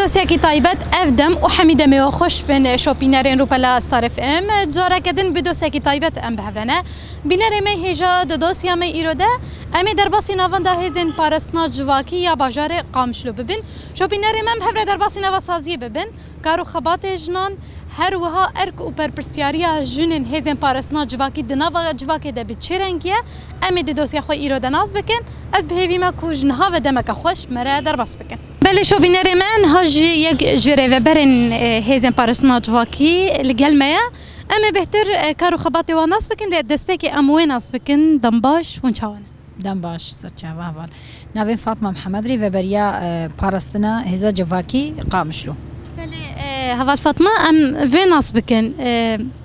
دۆسێکی تایبەت ئەف دەم و حەمیدەمەوە خۆش بن شۆپینەرێن روپەلا ستارف ئەم جۆرەکەدن بە دۆسێکی تایبەت ئەم بهەورەنە بینەرێمە هێژە دۆسیامە ئیرۆدە ئەمێ دەرباسی ناوەندا هێزن پارستنا جواکی یا باژارێ قامشلو ببن شۆپینەرێمەم هەورە دەرباسی ناوەسازیە ببن کار و خەباتێ ژنان هەروەها ئەرک و پەرپرسیاریە ژنên hêzên parastina civakî di nava civakê de bi çê rengî ye em ê di dosya xwe îro de nas bikin ez bihêvîme ku ji niha ve demeke xweş mere derbas bikin. Belê şopînerê me niha jî yek ji rêveberên hêzên parastina civakî li gel me ye em ê bêhtir kar û xebatê wan nas bikin dê destpêkê em wê nas bikin dem baş hûn çawan e. Dem baş serçava heval. Navê Fatma Mihemed rêveberiya parastina hêza civakî Qamişlo. هەڤال فەتما ئەم vê nas bikin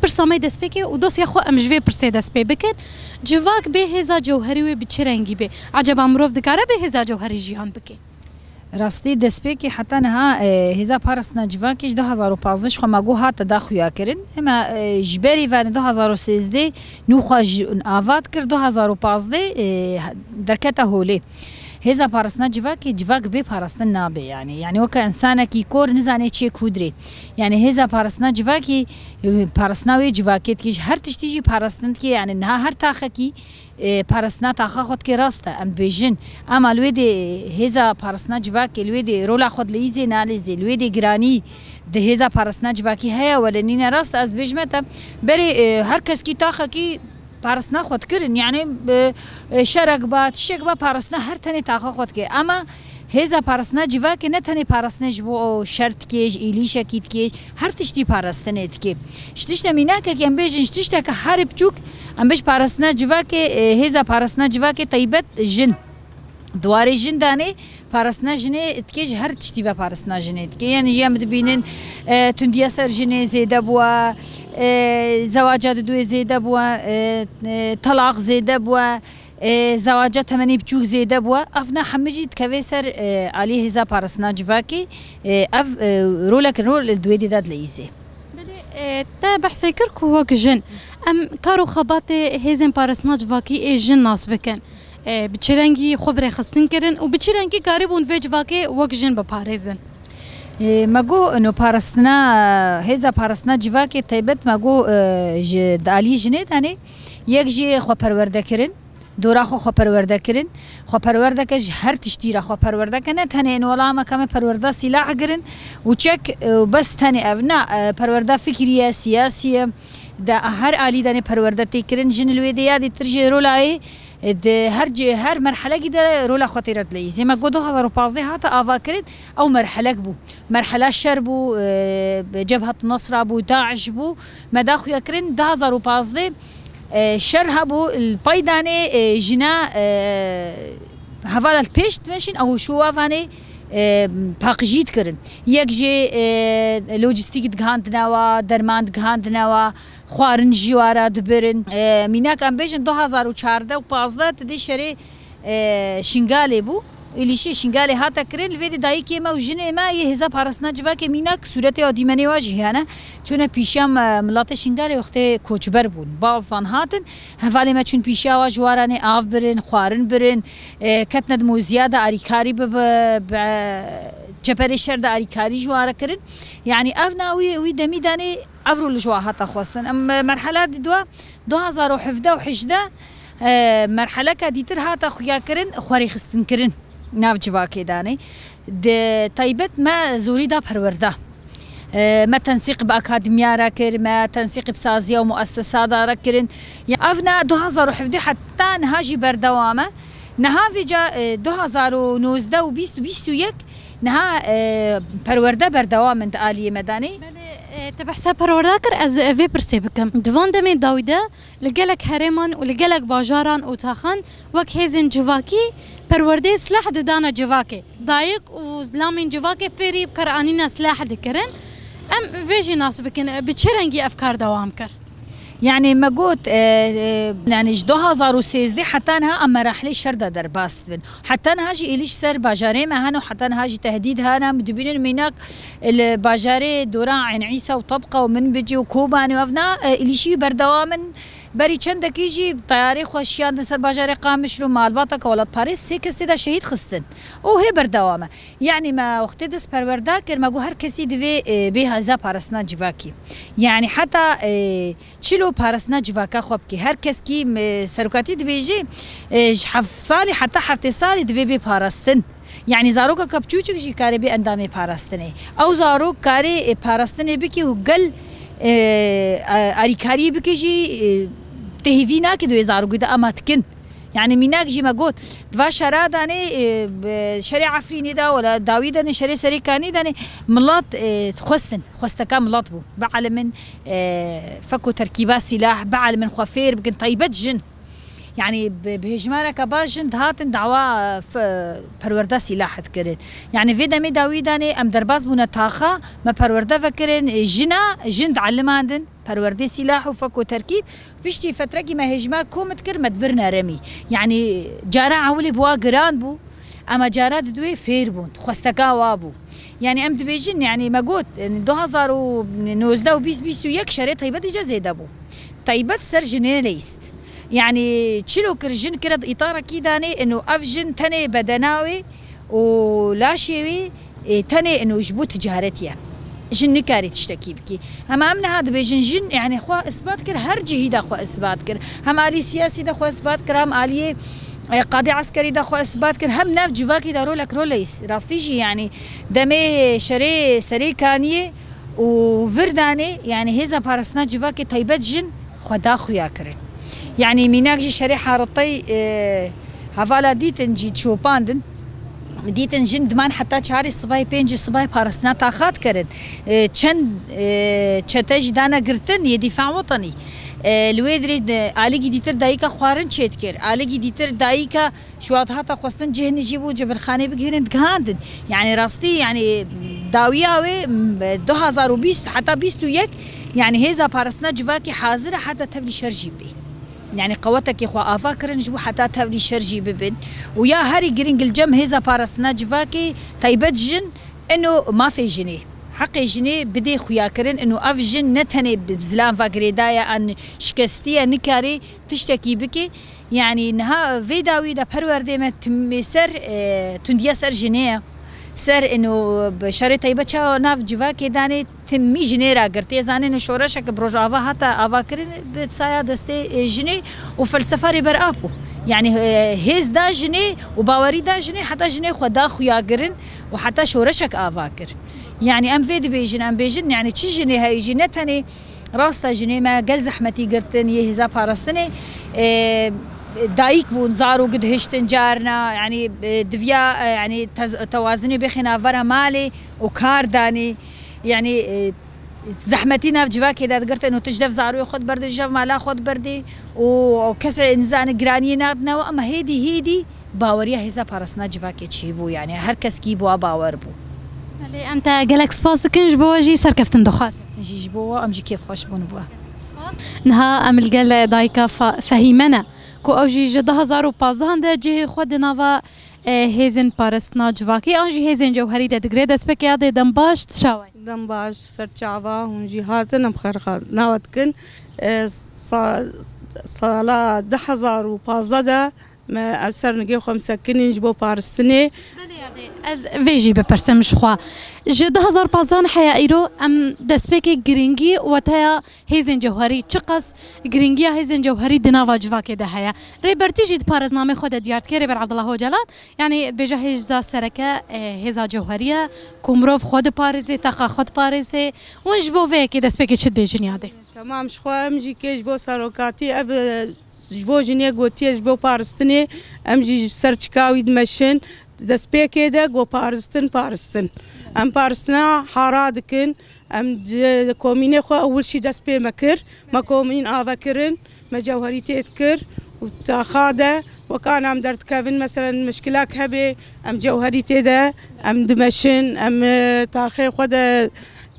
pirsamê destpêkê û dosya xwe em ji vê pirsê dest pê bikin civak bê hêza cewherî wê bi çi rengî bê acaba mirov dikare bê hêza cewherî jiyan bike Rastî destpêkê heta niha hêza parastina civakê ji 2015 xwe me got hat da xuya kirin hema ji berî ve 2013 nû xwe avad kir 2015 derketa holê هێزا پارستنا civakê civak bê parastin nabe yani weka insanekî kor nizane çê kudrê yani hêza parastina civakê parastina wê civakê dikê ji her tiştî jî parastin dikê yani niha her taxekî parastina taxa xwe dikê rast e em bêjin ama li wê de hêza parastina civakê li wê de rola xwe di lîzê nalîzê li wê de giranî di hêza parastina civakî heye welenîne rast ez bêjme te berê her keskî taxekî parastina xwe dikirin yani şerek ba tişek ba parastina her tenê taxa xwe dike ama hêza parastina civakê ne tenê parastinê ji bo şer dike ji êlîşekî dike her tiştî parastinê dike ji tişta mînakekî em bêjin ji tişteke herî biçûk em bêj parastina civakê hêza parastina civakê taybet jin Dwarê jin danê parastina jinê dike ji her tiştî ve parastina jinê dike yani jî em dibînin tundiya ser jinê zêde bûye zewaca di duê zêde bûye talaq zêde bûye zewaca temenê biçûk zêde bûye ev ne hemî jî dikeve ser alî hêza parastina civakê ev rolekin rol li duê de dileyîzê te behsê kir ku wek jin em kar û xebatê hêzên parastina civakî ê jin nas bikin bi çi rengî xwe birêxistin kirin û bi çi rengî karîbûn vê civakê wek jin biparêzin me got no parastina hêza parastina civakê taybet me got ji alî jinê danê yek jî xwe perwerde kirin dora xwe xwe perwerde kirin xwe perwerdeke ji her tiştî re xwe perwerdeke ne tenê welameke me perwerda sîlah girin û çek bes tenê ev ne perwerda fikriye siyasî de her alî danê perwerde tê kirin jin li wê de yadî tir jê rolayê her merhelekî de rola xwe tê re dileyîzê me got 2015 hate ava kirin ew merhelek bû merhela şer bû Cebhat Nasra bû Daeş bû me da xuya kirin 2015 şer hebû li pay danê jina hevala pêş dimeşin ew şûwavanê paqijî dikirin yek jê lojîstîk digihandinawa derman digihandinawa xwarin jî wara dibirin mînak em bêjin 2014 û 15 tidê şerê şingalê bû êlîşê şingalê hate kirin li vê de dayîkê me û jinê me yê hêza parastina civakê mînak suretê wa dîmenê wa jî hene çûne pîşiya milatê şingalê wextê koçber bûn bazdan hatin hevalê me çûn pîşiya wa ji waranê av birin xwarin birin ketine di moziya de alîkarî çeperê şer de alîkarî ji wara kirin yani ev na wî demî danê ev rol ji wa hata xwestin em merhela dîdwa 2017 û 18 merheleka dîtir hata xuya kirin xwerêxistin kirin nav civakê danê di taybet me zorî da perwerda me tensîq bi akademiya re kir me tensîq bi saziya û muessesada re kirin ev ne 2017 heta niha jî berdewam e niha vêca 2019 û 2021 niha perwerde berdewam in di aliyê me danê te behsa perwerda kir ez vê pirsê bikim di van demê dawî de li gelek herêman û li gelek bajaran û taxan wek hêzên civakî perwerdeyê silah didane civakê dayîk û zilamên civakê fêrî karanîna silah dikirin em vê jî nas bikin bi çi rengî ev kar dewam kir يعني ما قلت يعني ج 2013 حتى انها اما رحله شرده درباست بن حتى انها جي اليش سر باجاري ما هنا حتى انها جي تهديد هنا مدبين ميناك الباجاري دوران عين عيسى وطبقه ومن بيجي وكوباني وافنا اليشي بردوامن بری چند کیجی طیاره خوشیان سر باجر قامش رو مالباتا که ولاد پاریس سه کسی دا شهید خستن او هی بردوامه یعنی ما وقتی دست پرورده کر مگو هر کسی دوی به هزا پارسنا جواکی یعنی حتی چلو پارسنا جواکا خوب کی هر کس کی سرکاتی دویجی 7 سالی حتی 7 سالی دوی به پارستن يعني زاروكا كبچوچك جي كاري بي اندامي پاراستني او زاروك كاري پاراستني بكي وقل اريكاري بكي جي تهيفينا كدو زاروك دا اماتكن يعني ميناك جي ما قلت دوا شرا داني شري عفريني دا ولا داوي داني شري سريكاني داني ملاط خوستكا ملاط بو بعل من فكو تركيبات سلاح بعل من خوفير بكن طيبت جن يعني بهجمارة كباجن هاتن دعوة پرورده سلاح كرين يعني في دمي داوي داني ام درباز بونا تاخا ما پرورده فكرين جن تعلماندن پرورده سلاح وفكو تركيب بيشتي فترة كي ما هجمار كومت كر مدبرنا رمي يعني جارا عولي بوا قران بو اما جارات دوي فير بون خوستكا وابو يعني ام دبيجن يعني ما قلت 2019 و 2021 شريط طيبت اجازه دابو طيبت سر جنيه ليست يعني تشيلو كرجن كرد إطارة كيداني إنه أفجن تاني بدناوي ولاشيوي تاني إنه جبو تجارتيا جن نكاري تشتكي بكي هم أمنا هذا بيجن جن يعني خوا إثبات كر هر جهي دا خوا إثبات كر هم آلي سياسي دا خوا إثبات كر هم آلي قاضي عسكري دا خوا إثبات كر هم ناف جواكي دارو لك روليس راستيجي يعني دمي شري سري كانيه وفرداني يعني هذا بارسنا جواكي طيبت جن خدا خويا كرن يعني ميناك جي شريحة رطي هفالا ديتن جي تشوباندن ديتن جن دمان حتى شهري الصباي بينجي الصباي بارسنا تاخات كرن چند چتج دانا قرتن يدفاع وطني الويدري آليجي ديتر دايكا خوارن چيت كر آليجي ديتر دايكا شوات هاتا خوستن جهن جيبو جبر خاني بگهرن دكاندن يعني راستي يعني داوياوي 2020 حتى 21 يعني هيزا بارسنا جواكي حاضرة حتى تفلي شرجي بي يعني قوتك إخوة أفكر نجوا حتى تولي شرجي ببن ويا هاري جرينج الجم هذا بارسنا جواكي طيبت جن إنه ما في جنيه حق جنيه بدي خويا كرن إنه أف جن نتني بزلام فقريدايا أن شكستيا نكاري تشتكي بكي يعني إنها في داوي دا پروردي ما تمسر تنديا سر جنيه سر انه بشری طیبه چا ناف جواکی دانی تمی جنی را گرتی زانی نشورش که بروجاوا حتی آوا کرد بسایا دسته جنی و فلسفه بر آبو يعني هيز دا جني وباوري دا جني حتى جني خدا خويا قرن وحتى شورشك آفاكر يعني ام فيد بيجن ام بيجن يعني تشي جني هاي جنتني راستا جني ما قل زحمتي قرتن يهزا بارستني دايك بون زارو قد هشتن جارنا يعني دفيا يعني توازني بخنا فرا مالي وكار داني يعني زحمتينا في جواكي دا قرت انه تجدف زارو ياخذ بردي جف مالا خذ بردي وكسر انسان جرانينا نو اما هيدي باوريا هزا بارسنا جواكي تشيبو يعني هر كس كيبو باور بو مالي انت قالك سباس كنج بواجي سركفتن دخاس نجي جبوا امجي كيف خوش بون بوا نها ام القال دايكا فهمنا کو اوجی جده 2015 ده جه خود نوا هیزن پارسنا جواکی آنجی هیزن جوهری ده دگره دست پک یاد دنباش تشاوی دنباش سرچاوا هنجی هاتن بخرخاز نوت کن سالا 2015 ده ما أسر نجيو خمسة كنيج بو بارستني. از ویجی بپرسمش خوا. جده 2015 حیا ایرو ام دسپک گرینگی و تا هیزن جوهری چقص گرینگی هیزن جوهری دناوا جواکی ده حیا. ری برتیجید پارزنامه خود دیارت کری بر عبدالله جلال يعني بجهز سرکه هیزا جوهریه کمروف خود پارزه تاقا خود پارزه ونج بو وی که دسپک چت بیجنیاده. تمام شخوا امجي كيش بو ساروكاتي اب جبو جنيه قوتي جبو بارستني امجي سرچكاوي دمشن دسبيكي دا قو بارستن ام بارستنا حارادكن ام كوميني خو اول شي دسبي مكر ما كومين افكرن ما جوهري تذكر وتاخاده وكان ام درت كافن مثلا مشكلاك هبي ام جوهري تدا ام دمشن ام تاخي خد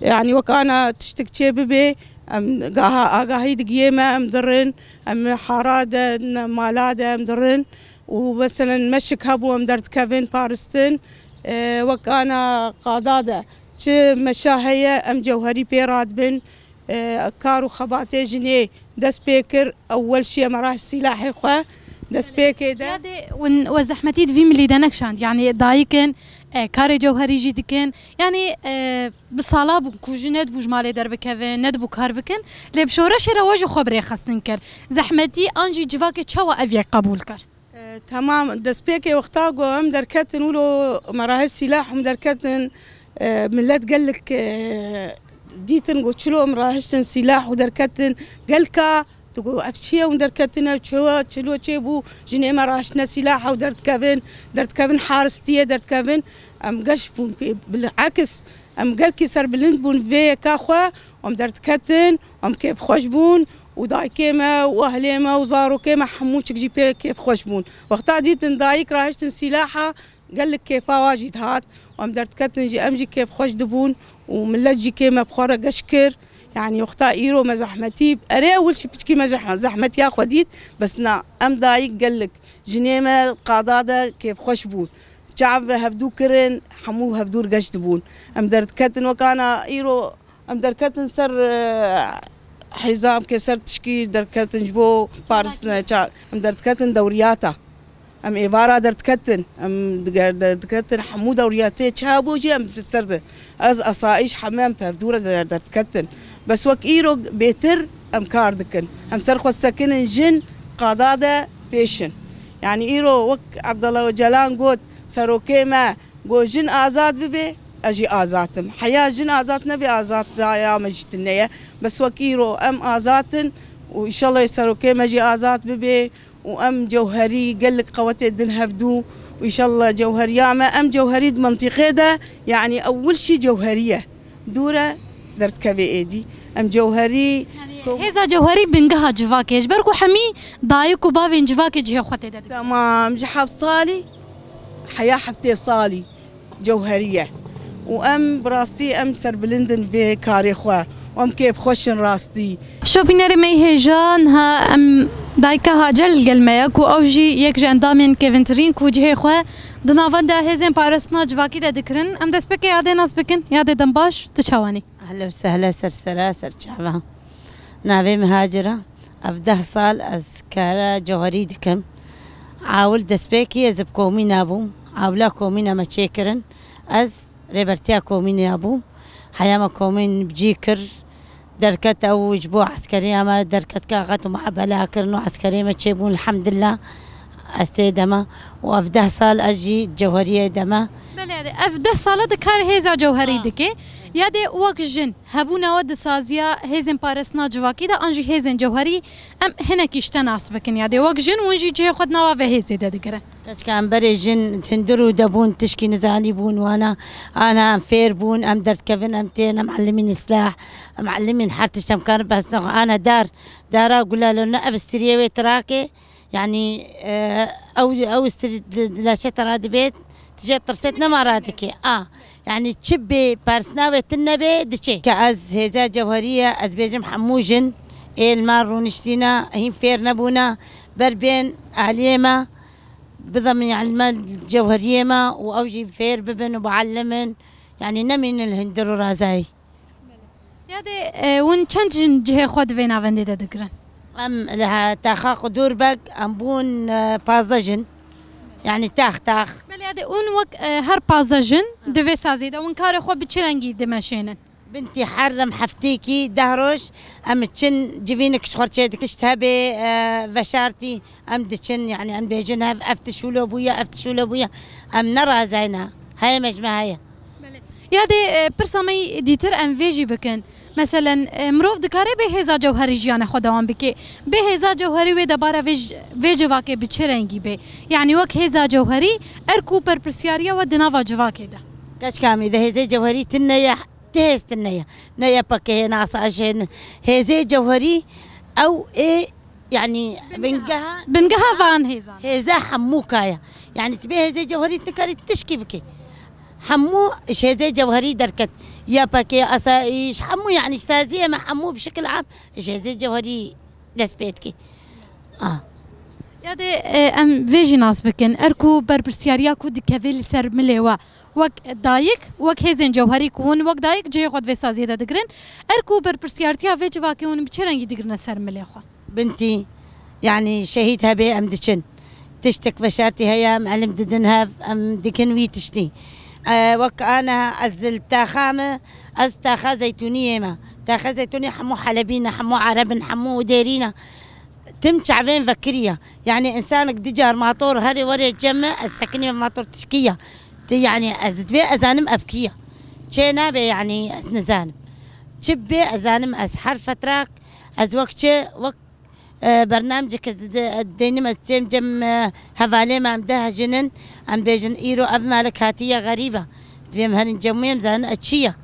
يعني وكان تشتكي ببي ام اغاهي دقيمه ام درن ام حراده مالاده ام درن ومثلا مشك هبو ام درت كافين بارستن وكان قاداده مشاهيه ام جوهري بيراد بن كارو خباتي جنيه دس بيكر أول شيء مراه السلاحي خوا دس بيكر ده وزحمتي في ملي دنكشان يعني دايكن كار جوهري جدكن يعني بصاله بكوجنت بوجمالي درب كفن ند بكار بكن لبشوره شرواج خبري خصن كر زحمتي انجي جواك تشوا افي قبول كر تمام دس بيكر وقتا قوم دركتن ولو مراه السلاح دركتن ملت قال لك ديتن قلت له مراهشتن سلاح ودركتن قالك تقول أفشيا ودركتنا تشوا تشلو تشيبو جني مراهشنا سلاح ودرت كافن حارستية درت كافن أم قش بون بالعكس أم قال كسر بلند بون في كاخوا وم درت كتن وم كيف خوش بون وداي كيما وأهليما وزارو كيما حموشك جي كيف خوش بون وقتا ديتن دايك راهشتن سلاحة قال لك كيف واجد هات وام درت كتنجي امجي كيف خوش دبون وملجي كيما بخورة قشكر يعني وقتا ايرو ما زحمتي اري اول شي بتكي ما زحمتي يا خديت بس نا ام دايق قال لك جنيمه قاداده كيف خوش بون شعب هبدو كرن حمو هبدور قش دبون ام درت كتن وكان ايرو ام درت كتن سر حزام كسر تشكي درت كتن جبو بارسنا ام درت كتن دورياتا ام عباره درت كتن ام درت كتن حمود دورياتي تشابو جي ام تسرد از اصايش حمام فدوره درت كتن بس وك ايرو بيتر ام كاردكن ام سرخو السكن جن قاداده بيشن يعني ايرو وك عبد الله وجلان قوت سروكيما قو جن ازاد ببي اجي ازاتم حياه جن ازات نبي ازات يا مجتنيه بس وك ايرو ام ازاتن وان شاء الله سروكيما اجي ازات ببي وام جوهري قال لك قوتي الدن هفدو وان شاء الله جوهريه ما ام جوهري منطقه ده يعني اول شيء جوهريه دوره درت كبي ايدي ام جوهري يعني هذا جوهري بنقها جواكيج بركو حمي دايكو بافين جواكيج هي خوتي ده تمام جحف صالي حياه حفتي صالي جوهريه وام براستي ام سربلندن في كاريخوا وام كيف خوشن راستي شو بينري مي هيجان ها ام دايكا هاجل قلميك واوجي يك جاندامين كيفنترين كوجه خو دنافندا هزين بارسنا جواكي ده ذكرن ام دس بك ياد ناس بكن ياد دنباش تشاواني اهلا وسهلا سرسرا سرچاوا ناوي مهاجره 11 سال از كارا جوهري دكم عاول دسبيكي از بكومي نابو عاولا كومينا ما تشيكرن از ريبرتيا كومي نابو حياما كومين بجيكر دركت او جبو عسكريه ما دركت كاغت مع بلاكر عسكريه ما تشيبون الحمد لله استيدما وافده سال اجي جوهريه دما بله افده سال دكار هيزا جوهري دكي يادي وك جن هبونا ود سازيا هيزن بارسنا جواكي دا انجي هيزن جوهري ام هنا كيشتا ناس بكن يادي وك جن ونجي جي خدنا وافه هيزي دا دكرن كان بري جن تندرو دبون تشكي نزاني بون وانا انا فير بون ام درت كفن امتين معلمين سلاح معلمين حرتش كان بس انا دار اقول له ابستريوي تراكي يعني او لا شتر هذا بيت تجي ترستنا مراتك يعني تشبي بارسناوي تنبي دشي كعز هذا جوهريه ازبيجم حموجن المار ونشتينا هين فير نبونا بربين عليما بضمن يعني المال جوهريه ما واوجي فير ببن وبعلمن يعني نمين الهندرو رازاي يادي وين تشنجن جهه خود فينا فندي دكرن ام لها تاخاق دوربك ام بون بازجن يعني تاخ بل يادي اون وك هر بازجن دفي سازيدا وان كاري خو بتشرنجي دماشينن بنتي حرم حفتيكي دهروش ام تشن جبينك شخرتك تشتهبي فشارتي ام دتشن يعني ام بيجنها افتشوا له ابويا ام نرى زينها هاي مجمع هاي يادي برسامي ديتر ام فيجي بكن مثلا مروف دكاري بهزا جوهري جيانا خداوان بكي بهزا جوهري وي دبارا فيج واكي بتشرنجي بي يعني وك هزا جوهري اركو برسياريا ودنافا جواكي ده كاش كامي ده هزا جوهري تنيا تهز تنيا نيا بكي ناس عشان هزا جوهري او ايه يعني بنقها فان هزا حموكايا يعني تبي هزا جوهري تنكري تشكي بكي حمو ايش هذا جوهري دركت يا باكي اسايش حمو يعني استاذيه مع حمو بشكل عام ايش هذا جوهري دس بيتكي یادێ ئەم vêjî nas bikin erku berpirsiyariya ku dikeve li ser milê we wek dayîk wek hêzên cewherî ku hûn wek dayîk cihê xwe vê saziyê de digirin erku berpirsiyartiya vê civakê hûn bi çi rengî digirine ser milê xwe بنتي يعني شهيدها بي أم دشن تشتك بشارتي هيا معلم ددنها أم دكن وي تشتي وك أنا أزل تاخامة أز تاخا زيتونية ما تاخا زيتونية حمو حلبينا حمو عرب حمو ديرينا تم شعبين فكرية يعني إنسانك دجار ماطور هري وري الجمع السكنية ماطور تشكية يعني أزدبي أزانم أبكية شينا بي يعني نزانم شبي أزانم أسحر فتراك أز وقت وقت برنامجك الديني مستيم جم هفالي ما أمدها جنن أم بيجن إيرو أب مالك هاتية غريبة تبيم هن جمويم زان أتشية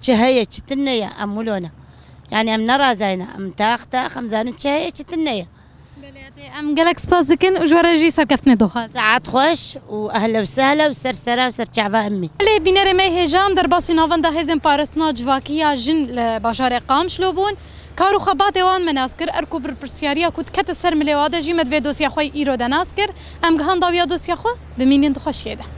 شهية شتنية أمولونا يعني أم نرى زينة أم تاخ أم زان شهية شتنية ئەم gelek spas dikin û ji we re jî serkeftinê doxaz ساعات خوش وأهلا وسهلا وسرسرة وسرچعبة أمي lê bînerê me hêjam derbasî navenda hêzên parastina civakiya jin li bajarê Qamişlo bûn kar û xebatê wan me nas kir erku birpirsiyariya ku dikete ser milê we de jî me divê dosya xwe îro de nas kir em gihan dawiya dosya xwe bimînên dixweşiyê de